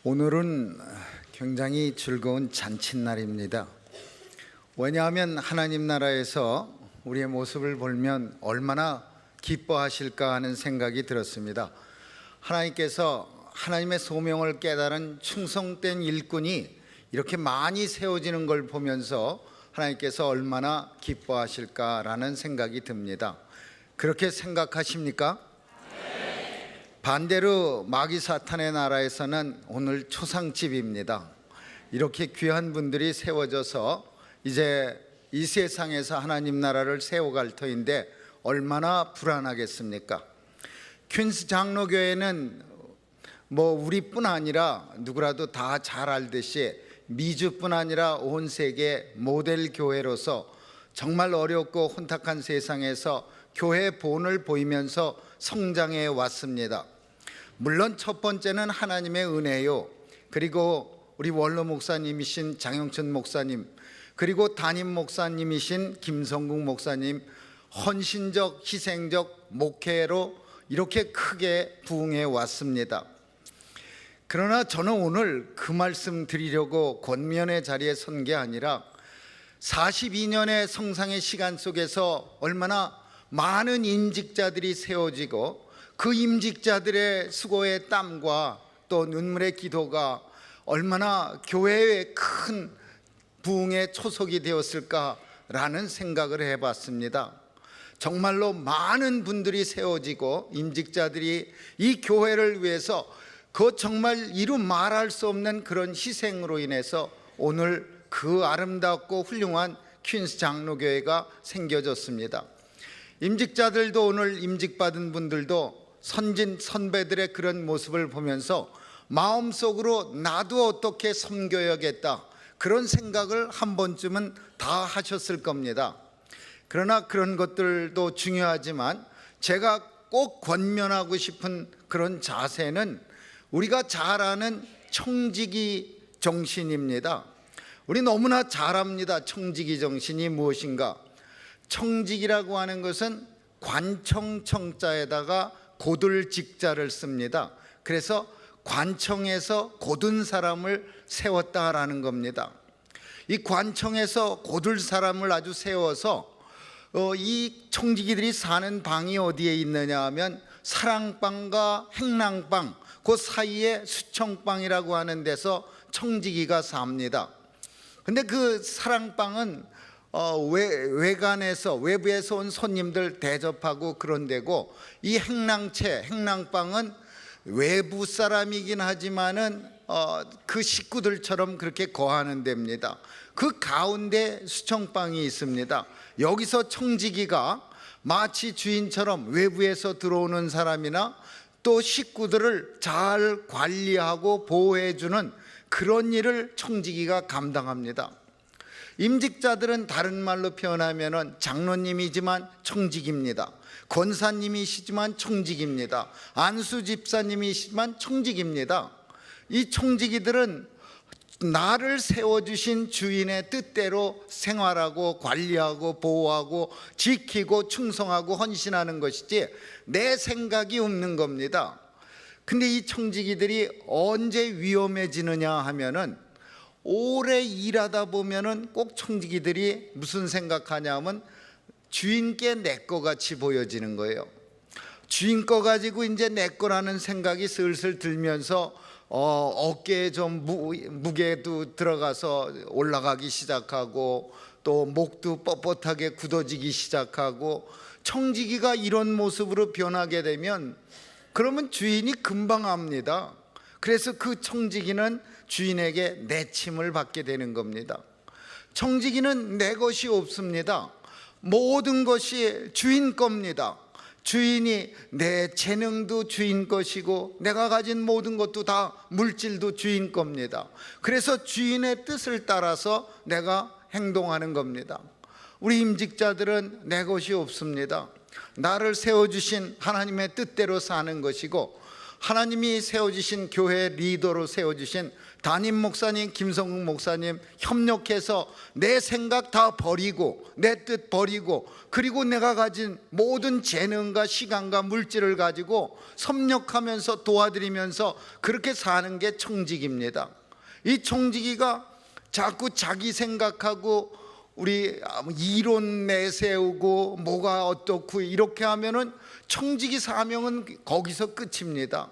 오늘은 굉장히 즐거운 잔칫날입니다. 왜냐하면 하나님 나라에서 우리의 모습을 보면 얼마나 기뻐하실까 하는 생각이 들었습니다. 하나님께서 하나님의 소명을 깨달은 충성된 일꾼이 이렇게 많이 세워지는 걸 보면서 하나님께서 얼마나 기뻐하실까라는 생각이 듭니다. 그렇게 생각하십니까? 반대로 마귀 사탄의 나라에서는 오늘 초상집입니다. 이렇게 귀한 분들이 세워져서 이제 이 세상에서 하나님 나라를 세워갈 터인데 얼마나 불안하겠습니까? 퀸스 장로교회는 우리뿐 아니라 누구라도 다 잘 알듯이 미주뿐 아니라 온 세계 모델 교회로서 정말 어렵고 혼탁한 세상에서 교회의 본을 보이면서 성장해 왔습니다. 물론 첫 번째는 하나님의 은혜요, 그리고 우리 원로 목사님이신 장영천 목사님, 그리고 담임 목사님이신 김성국 목사님 헌신적 희생적 목회로 이렇게 크게 부흥해 왔습니다. 그러나 저는 오늘 그 말씀 드리려고 권면의 자리에 선 게 아니라 42년의 성상의 시간 속에서 얼마나 많은 임직자들이 세워지고 그 임직자들의 수고의 땀과 또 눈물의 기도가 얼마나 교회의 큰 부흥의 초석이 되었을까라는 생각을 해봤습니다. 정말로 많은 분들이 세워지고 임직자들이 이 교회를 위해서 그 정말 이루 말할 수 없는 그런 희생으로 인해서 오늘 그 아름답고 훌륭한 퀸스 장로교회가 생겨졌습니다. 임직자들도 오늘 임직받은 분들도 선진 선배들의 그런 모습을 보면서 마음속으로 나도 어떻게 섬겨야겠다 그런 생각을 한 번쯤은 다 하셨을 겁니다. 그러나 그런 것들도 중요하지만 제가 꼭 권면하고 싶은 그런 자세는 우리가 잘 아는 청지기 정신입니다. 우리 너무나 잘 압니다. 청지기 정신이 무엇인가? 청직이라고 하는 것은 관청청자에다가 고들직자를 씁니다. 그래서 관청에서 고든 사람을 세웠다라는 겁니다. 이 관청에서 고들 사람을 아주 세워서 이 청지기들이 사는 방이 어디에 있느냐 하면 사랑방과 행랑방 그 사이에 수청방이라고 하는 데서 청지기가 삽니다. 근데 그 사랑방은 외부에서 온 손님들 대접하고 그런 데고, 이 행랑방은 외부 사람이긴 하지만은 그 식구들처럼 그렇게 거하는 데입니다. 그 가운데 수청방이 있습니다. 여기서 청지기가 마치 주인처럼 외부에서 들어오는 사람이나 또 식구들을 잘 관리하고 보호해주는 그런 일을 청지기가 감당합니다. 임직자들은 다른 말로 표현하면 장로님이지만 청직입니다. 권사님이시지만 청직입니다. 안수 집사님이시지만 청직입니다. 이 청지기들은 나를 세워주신 주인의 뜻대로 생활하고 관리하고 보호하고 지키고 충성하고 헌신하는 것이지 내 생각이 없는 겁니다. 근데 이 청지기들이 언제 위험해지느냐 하면은 오래 일하다 보면은 꼭 청지기들이 무슨 생각하냐면 주인께 내 거 같이 보여지는 거예요. 주인 거 가지고 이제 내 거라는 생각이 슬슬 들면서 어깨에 좀 무게도 들어가서 올라가기 시작하고 또 목도 뻣뻣하게 굳어지기 시작하고, 청지기가 이런 모습으로 변하게 되면 그러면 주인이 금방 압니다. 그래서 그 청지기는 주인에게 내침을 받게 되는 겁니다. 청지기는 내 것이 없습니다. 모든 것이 주인 겁니다. 주인이 내 재능도 주인 것이고 내가 가진 모든 것도 다 물질도 주인 겁니다. 그래서 주인의 뜻을 따라서 내가 행동하는 겁니다. 우리 임직자들은 내 것이 없습니다. 나를 세워주신 하나님의 뜻대로 사는 것이고, 하나님이 세워주신 교회 리더로 세워주신 담임 목사님, 김성국 목사님 협력해서 내 생각 다 버리고 내 뜻 버리고 그리고 내가 가진 모든 재능과 시간과 물질을 가지고 섭렵하면서 도와드리면서 그렇게 사는 게 청지기입니다. 이 청지기가 자꾸 자기 생각하고 우리 이론 내세우고 뭐가 어떻고 이렇게 하면은 청지기 사명은 거기서 끝입니다.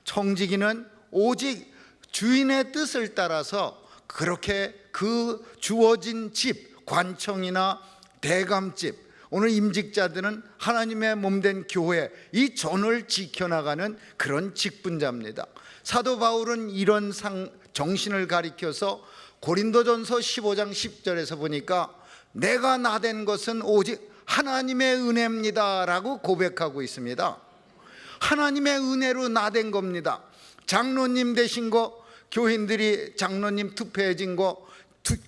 청지기는 오직 주인의 뜻을 따라서 그렇게 그 주어진 집, 관청이나 대감집, 오늘 임직자들은 하나님의 몸된 교회, 이 전을 지켜나가는 그런 직분자입니다. 사도 바울은 이런 정신을 가리켜서 고린도전서 15장 10절에서 보니까 내가 나된 것은 오직 하나님의 은혜입니다 라고 고백하고 있습니다. 하나님의 은혜로 나된 겁니다. 장로님 되신 거, 교인들이 장로님 투표해진 거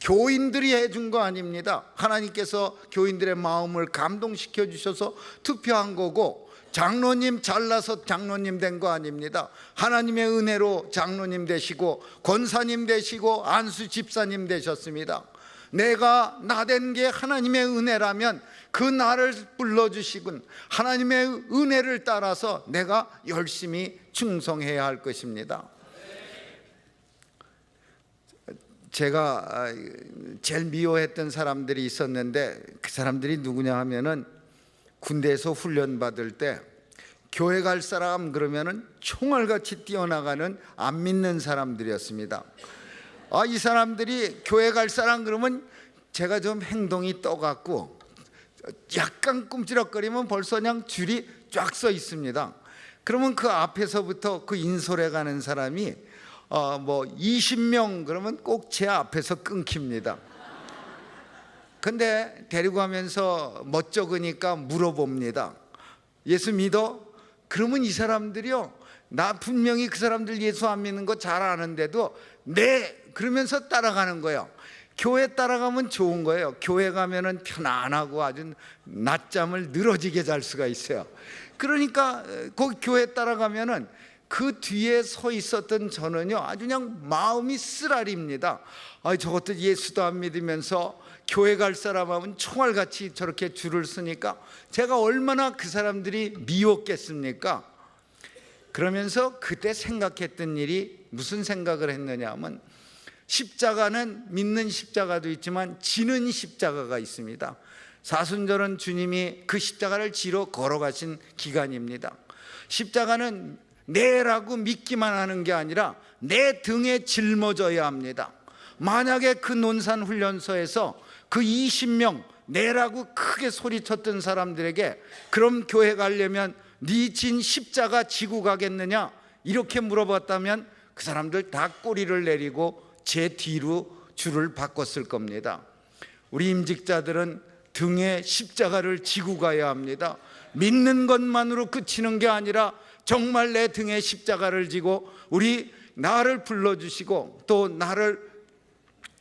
교인들이 해준 거 아닙니다. 하나님께서 교인들의 마음을 감동시켜 주셔서 투표한 거고, 장로님 잘나서 장로님 된 거 아닙니다. 하나님의 은혜로 장로님 되시고 권사님 되시고 안수 집사님 되셨습니다. 내가 나된 게 하나님의 은혜라면 그 나를 불러주시군 하나님의 은혜를 따라서 내가 열심히 충성해야 할 것입니다. 제가 제일 미워했던 사람들이 있었는데 그 사람들이 누구냐 하면은 군대에서 훈련 받을 때 교회 갈 사람 그러면은 총알같이 뛰어나가는 안 믿는 사람들이었습니다. 이 사람들이 교회 갈 사람 그러면 제가 좀 행동이 떠갖고 약간 꿈치럭거리면 벌써 그냥 줄이 쫙 서 있습니다. 그러면 그 앞에서부터 그 인솔해 가는 사람이 20명 그러면 꼭 제 앞에서 끊깁니다. 근데 데리고 가면서 멋쩍으니까 물어봅니다. 예수 믿어? 그러면 이 사람들이요, 나 분명히 그 사람들 예수 안 믿는 거 잘 아는데도 네 그러면서 따라가는 거예요. 교회 따라가면 좋은 거예요. 교회 가면은 편안하고 아주 낮잠을 늘어지게 잘 수가 있어요. 그러니까 거기 교회 따라가면은 그 뒤에 서 있었던 저는요 아주 그냥 마음이 쓰라립니다. 저것도 예수도 안 믿으면서 교회 갈 사람 하면 총알같이 저렇게 줄을 서니까 제가 얼마나 그 사람들이 미웠겠습니까? 그러면서 그때 생각했던 일이 무슨 생각을 했느냐 하면, 십자가는 믿는 십자가도 있지만 지는 십자가가 있습니다. 사순절은 주님이 그 십자가를 지러 걸어가신 기간입니다. 십자가는 내라고 믿기만 하는 게 아니라 내 등에 짊어져야 합니다. 만약에 그 논산 훈련소에서 그 20명 내라고 크게 소리쳤던 사람들에게 그럼 교회 가려면 네 진 십자가 지고 가겠느냐 이렇게 물어봤다면 그 사람들 다 꼬리를 내리고 제 뒤로 줄을 바꿨을 겁니다. 우리 임직자들은 등에 십자가를 지고 가야 합니다. 믿는 것만으로 그치는 게 아니라 정말 내 등에 십자가를 지고 나를 불러주시고 또 나를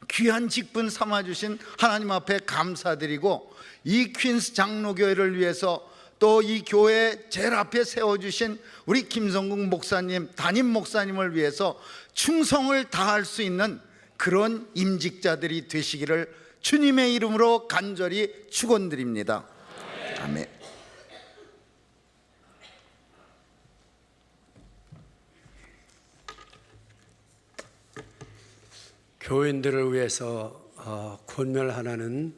귀한 직분 삼아주신 하나님 앞에 감사드리고, 이 퀸스 장로교회를 위해서 또 이 교회 제일 앞에 세워주신 우리 김성국 목사님, 담임 목사님을 위해서 충성을 다할 수 있는 그런 임직자들이 되시기를 주님의 이름으로 간절히 축원드립니다. 아멘. 교인들을 위해서 권면하라는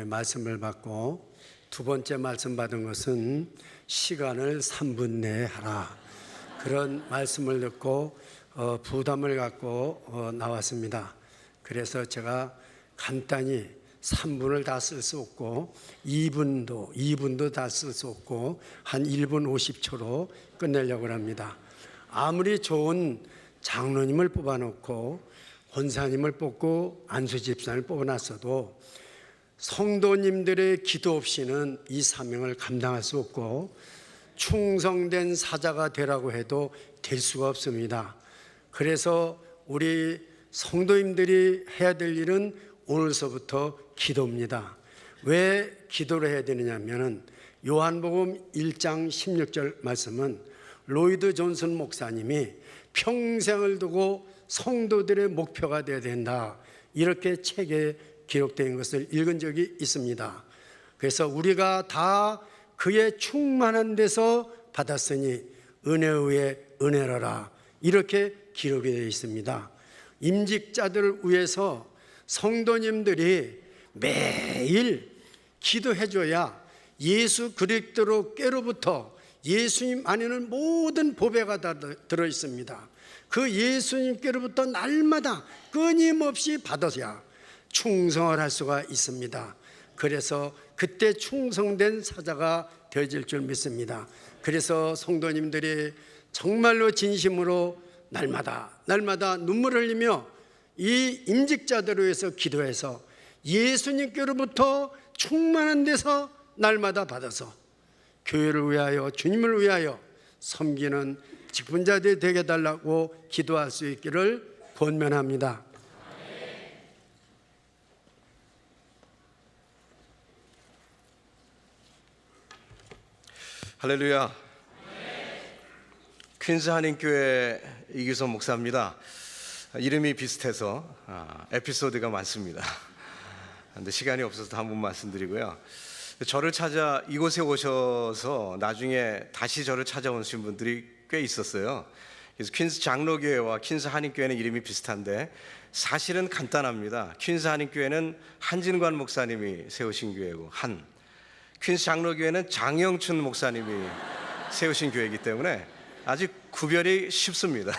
말씀을 받고, 두 번째 말씀 받은 것은 시간을 3분 내에 하라, 그런 말씀을 듣고 부담을 갖고 나왔습니다. 그래서 제가 간단히 3분을 다 쓸 수 없고 2분도 다 쓸 수 없고 한 1분 50초로 끝내려고 합니다. 아무리 좋은 장로님을 뽑아놓고 권사님을 뽑고 안수집사를 뽑아놨어도 성도님들의 기도 없이는 이 사명을 감당할 수 없고, 충성된 사자가 되라고 해도 될 수가 없습니다. 그래서 우리 성도님들이 해야 될 일은 오늘서부터 기도입니다. 왜 기도를 해야 되느냐 하면 요한복음 1장 16절 말씀은 로이드 존슨 목사님이 평생을 두고 성도들의 목표가 되어야 된다, 이렇게 책에 기록된 것을 읽은 적이 있습니다. 그래서 우리가 다 그의 충만한 데서 받았으니 은혜 위에 은혜로라, 이렇게 기록이 되어 있습니다. 임직자들을 위해서 성도님들이 매일 기도해줘야 예수 그리스도께로부터 예수님 안에는 모든 보배가 다 들어있습니다. 그 예수님께로부터 날마다 끊임없이 받아야 충성을 할 수가 있습니다. 그래서 그때 충성된 사자가 되어질 줄 믿습니다. 그래서 성도님들이 정말로 진심으로 날마다 눈물을 흘리며 이 임직자들을 위해서 기도해서 예수님께로부터 충만한 데서 날마다 받아서 교회를 위하여, 주님을 위하여 섬기는 직분자들이 되게 해달라고 기도할 수 있기를 권면합니다. 할렐루야. 퀸즈 한인교회 이규선 목사입니다. 이름이 비슷해서 에피소드가 많습니다. 근데 시간이 없어서 한 번 말씀드리고요. 저를 찾아 이곳에 오셔서 나중에 다시 저를 찾아오신 분들이 꽤 있었어요. 그래서 퀸즈 장로교회와 퀸즈 한인교회는 이름이 비슷한데 사실은 간단합니다. 퀸즈 한인교회는 한진관 목사님이 세우신 교회고, 퀸즈 장로교회는 장영춘 목사님이 세우신 교회이기 때문에 아주 구별이 쉽습니다.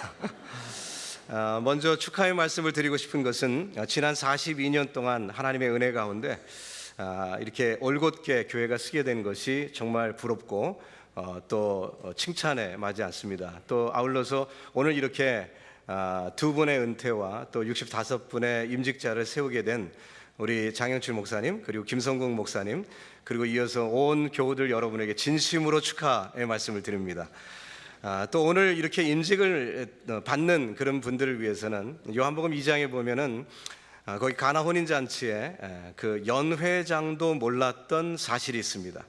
먼저 축하의 말씀을 드리고 싶은 것은 지난 42년 동안 하나님의 은혜 가운데 이렇게 올곧게 교회가 쓰게 된 것이 정말 부럽고 또 칭찬에 맞지 않습니다. 또 아울러서 오늘 이렇게 두 분의 은퇴와 또 65분의 임직자를 세우게 된 우리 장영춘 목사님, 그리고 김성국 목사님, 그리고 이어서 온 교우들 여러분에게 진심으로 축하의 말씀을 드립니다. 또 오늘 이렇게 임직을 받는 그런 분들을 위해서는 요한복음 2장에 보면은 거기 가나 혼인잔치에 그 연회장도 몰랐던 사실이 있습니다.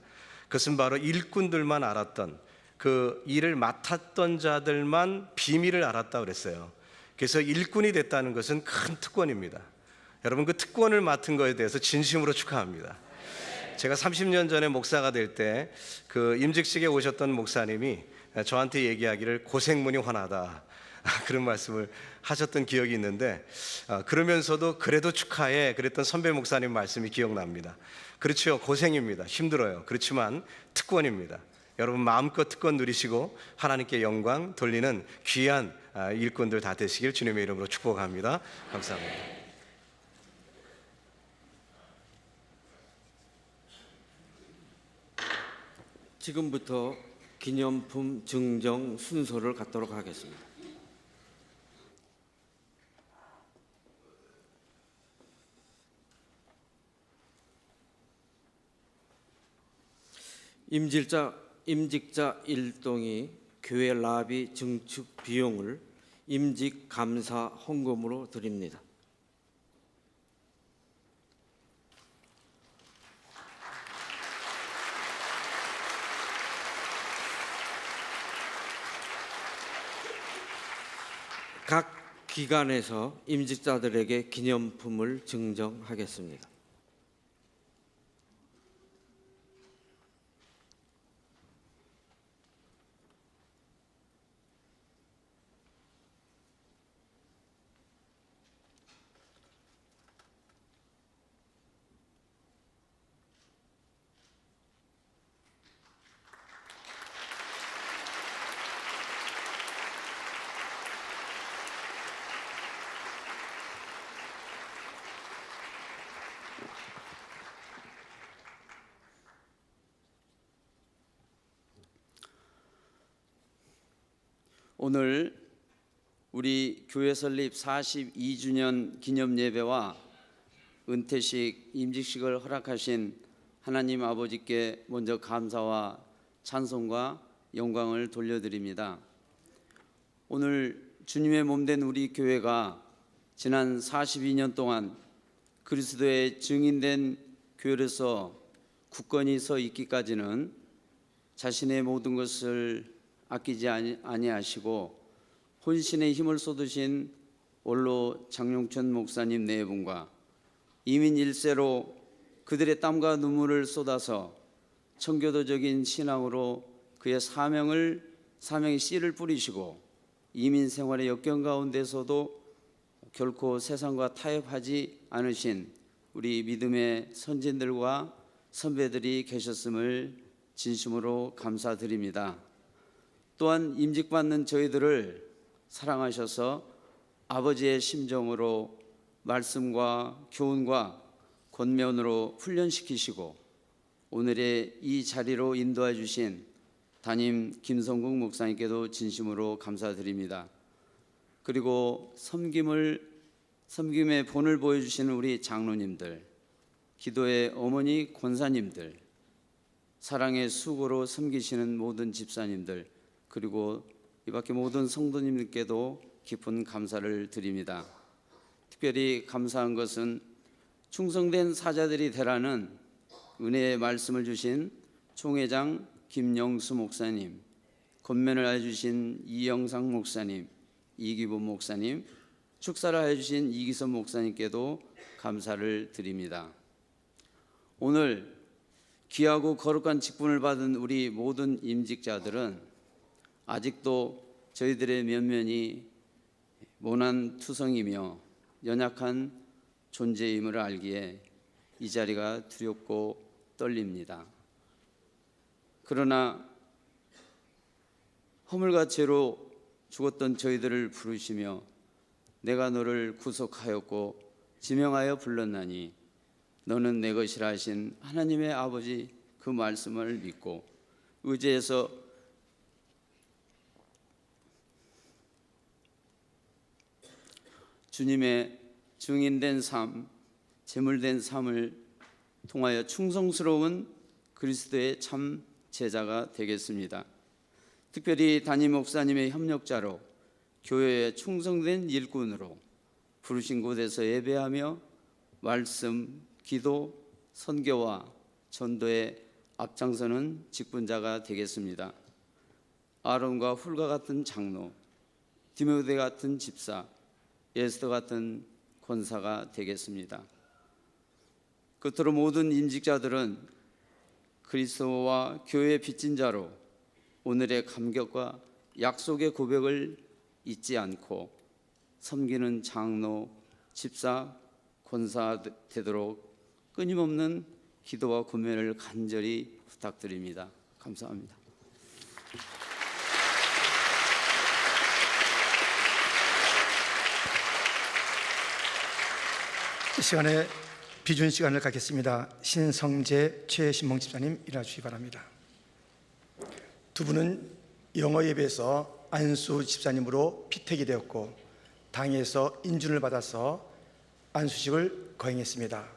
그것은 바로 일꾼들만 알았던, 그 일을 맡았던 자들만 비밀을 알았다 그랬어요. 그래서 일꾼이 됐다는 것은 큰 특권입니다. 여러분, 그 특권을 맡은 것에 대해서 진심으로 축하합니다. 제가 30년 전에 목사가 될 때 그 임직식에 오셨던 목사님이 저한테 얘기하기를 고생문이 환하다, 그런 말씀을 하셨던 기억이 있는데, 그러면서도 그래도 축하해 그랬던 선배 목사님 말씀이 기억납니다. 그렇죠, 고생입니다. 힘들어요. 그렇지만 특권입니다. 여러분, 마음껏 특권 누리시고 하나님께 영광 돌리는 귀한 일꾼들 다 되시길 주님의 이름으로 축복합니다. 감사합니다. 지금부터 기념품 증정 순서를 갖도록 하겠습니다. 임직자 일동이 교회 라비 증축 비용을 임직 감사 헌금으로 드립니다. 각 기관에서 임직자들에게 기념품을 증정하겠습니다. 오늘 우리 교회 설립 42주년 기념 예배와 은퇴식, 임직식을 허락하신 하나님 아버지께 먼저 감사와 찬송과 영광을 돌려드립니다. 오늘 주님의 몸된 우리 교회가 지난 42년 동안 그리스도의 증인된 교회로서 굳건히 서 있기까지는 자신의 모든 것을 아끼지 아니하시고 혼신의 힘을 쏟으신 원로 장용천 목사님 네 분과 이민 1세로 그들의 땀과 눈물을 쏟아서 청교도적인 신앙으로 그의 사명의 씨를 뿌리시고 이민 생활의 역경 가운데서도 결코 세상과 타협하지 않으신 우리 믿음의 선진들과 선배들이 계셨음을 진심으로 감사드립니다. 또한 임직받는 저희들을 사랑하셔서 아버지의 심정으로 말씀과 교훈과 권면으로 훈련시키시고 오늘의 이 자리로 인도해 주신 담임 김성국 목사님께도 진심으로 감사드립니다. 그리고 섬김의 본을 보여주시는 우리 장로님들, 기도의 어머니 권사님들, 사랑의 수고로 섬기시는 모든 집사님들, 그리고 이 밖에 모든 성도님들께도 깊은 감사를 드립니다. 특별히 감사한 것은 충성된 사자들이 되라는 은혜의 말씀을 주신 총회장 김영수 목사님, 권면을 해주신 이영상 목사님, 이기본 목사님, 축사를 해주신 이기선 목사님께도 감사를 드립니다. 오늘 귀하고 거룩한 직분을 받은 우리 모든 임직자들은 아직도 저희들의 면면이 모난투성이며 연약한 존재임을 알기에 이 자리가 두렵고 떨립니다. 그러나 허물과 죄로 죽었던 저희들을 부르시며 내가 너를 구속하였고 지명하여 불렀나니 너는 내 것이라 하신 하나님의 아버지 그 말씀을 믿고 의지해서 주님의 증인된 삶, 제물된 삶을 통하여 충성스러운 그리스도의 참 제자가 되겠습니다. 특별히 담임 목사님의 협력자로 교회에 충성된 일꾼으로 부르신 곳에서 예배하며 말씀, 기도, 선교와 전도에 앞장서는 직분자가 되겠습니다. 아론과 훌과 같은 장로, 디모데 같은 집사, 에스더 같은 권사가 되겠습니다. 끝으로 모든 임직자들은 그리스도와 교회의 빚진 자로 오늘의 감격과 약속의 고백을 잊지 않고 섬기는 장로, 집사, 권사 되도록 끊임없는 기도와 권면을 간절히 부탁드립니다. 감사합니다. 이 시간에 비준 시간을 갖겠습니다. 신성재 최신봉 집사님 일어나 주시기 바랍니다. 두 분은 영어 예배에서 안수 집사님으로 피택이 되었고 당에서 인준을 받아서 안수식을 거행했습니다.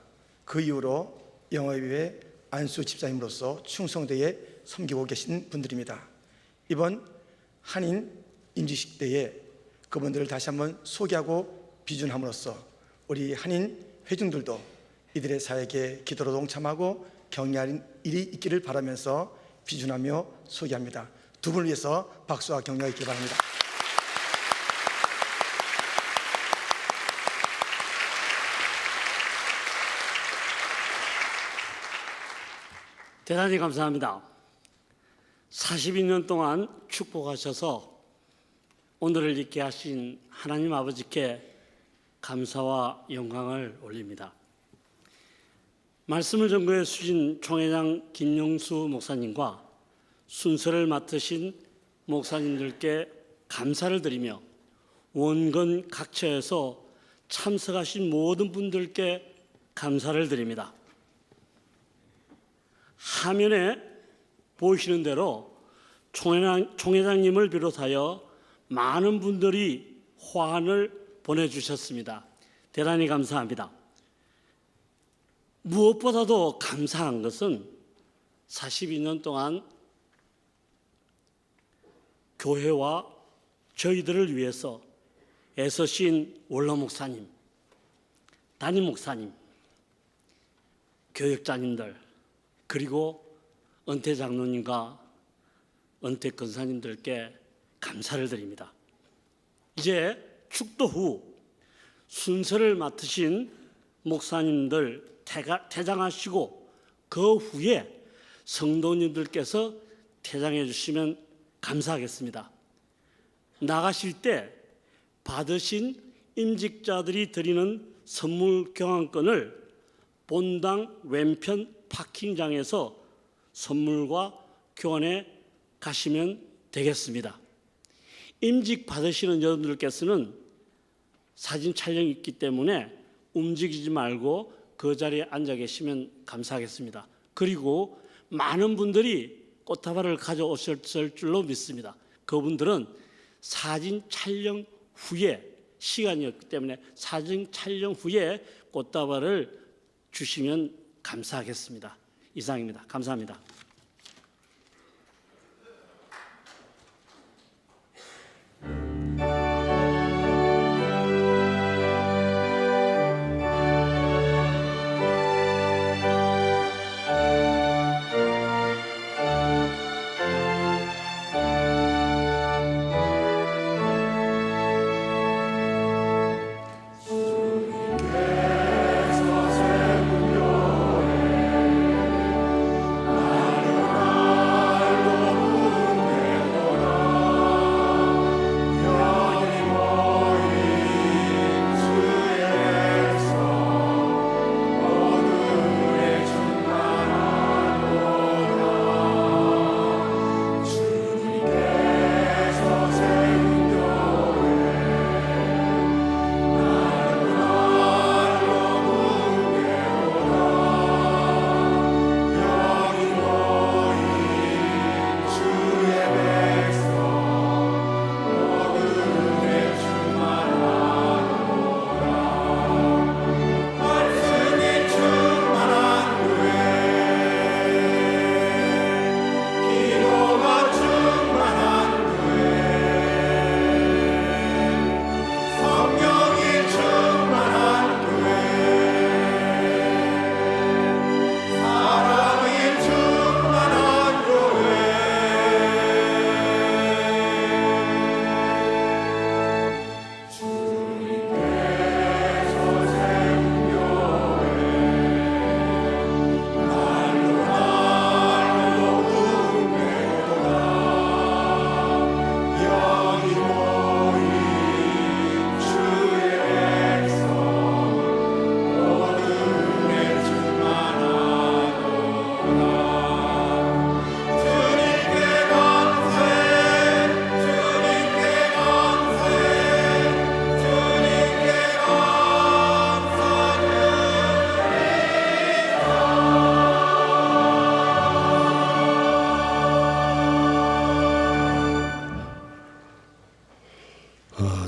그 이후로 영어 예배 안수 집사님으로서 충성대에 섬기고 계신 분들입니다. 이번 한인 임직식 때에 그분들을 다시 한번 소개하고 비준함으로써 우리 한인 회중들도 이들의 사역에 기도로 동참하고 격려하는 일이 있기를 바라면서 비준하며 소개합니다. 두 분을 위해서 박수와 격려가 있기 바랍니다. 대단히 감사합니다. 42년 동안 축복하셔서 오늘을 있게 하신 하나님 아버지께 감사와 영광을 올립니다. 말씀을 전거해 주신 총회장 김영수 목사님과 순서를 맡으신 목사님들께 감사를 드리며 원건 각처에서 참석하신 모든 분들께 감사를 드립니다. 화면에 보이시는 대로 총회장님을 비롯하여 많은 분들이 화환을 보내주셨습니다. 대단히 감사합니다. 무엇보다도 감사한 것은 42년 동안 교회와 저희들을 위해서 애쓰신 원로 목사님, 담임 목사님, 교역자님들, 그리고 은퇴 장로님과 은퇴 권사님들께 감사를 드립니다. 이제 축도 후 순서를 맡으신 목사님들 퇴장하시고 그 후에 성도님들께서 퇴장해 주시면 감사하겠습니다. 나가실 때 받으신 임직자들이 드리는 선물 교환권을 본당 왼편 파킹장에서 선물과 교환해 가시면 되겠습니다. 임직 받으시는 여러분들께서는 사진 촬영이 있기 때문에 움직이지 말고 그 자리에 앉아 계시면 감사하겠습니다. 그리고 많은 분들이 꽃다발을 가져오셨을 줄로 믿습니다. 그분들은 사진 촬영 후에 시간이었기 때문에 사진 촬영 후에 꽃다발을 주시면 감사하겠습니다. 이상입니다. 감사합니다.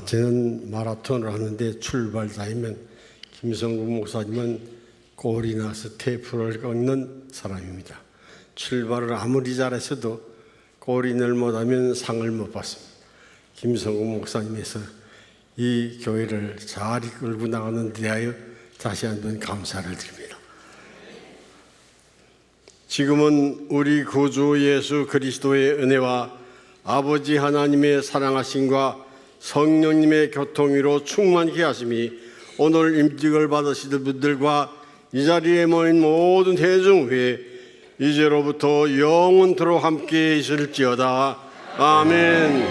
저는 마라톤을 하는데 출발 타임은 김성국 목사님은 골이 나서 테이프를 꺾는 사람입니다. 출발을 아무리 잘했어도 골인을 못하면 상을 못 받습니다. 김성국 목사님에서 이 교회를 잘 이끌고 나가는 데 대하여 다시 한번 감사를 드립니다. 지금은 우리 구주 예수 그리스도의 은혜와 아버지 하나님의 사랑하심과 성령님의 교통위로 충만케 하심이 오늘 임직을 받으시는 분들과 이 자리에 모인 모든 대중 후에 이제로부터 영원토록 함께 있을지어다. 아멘.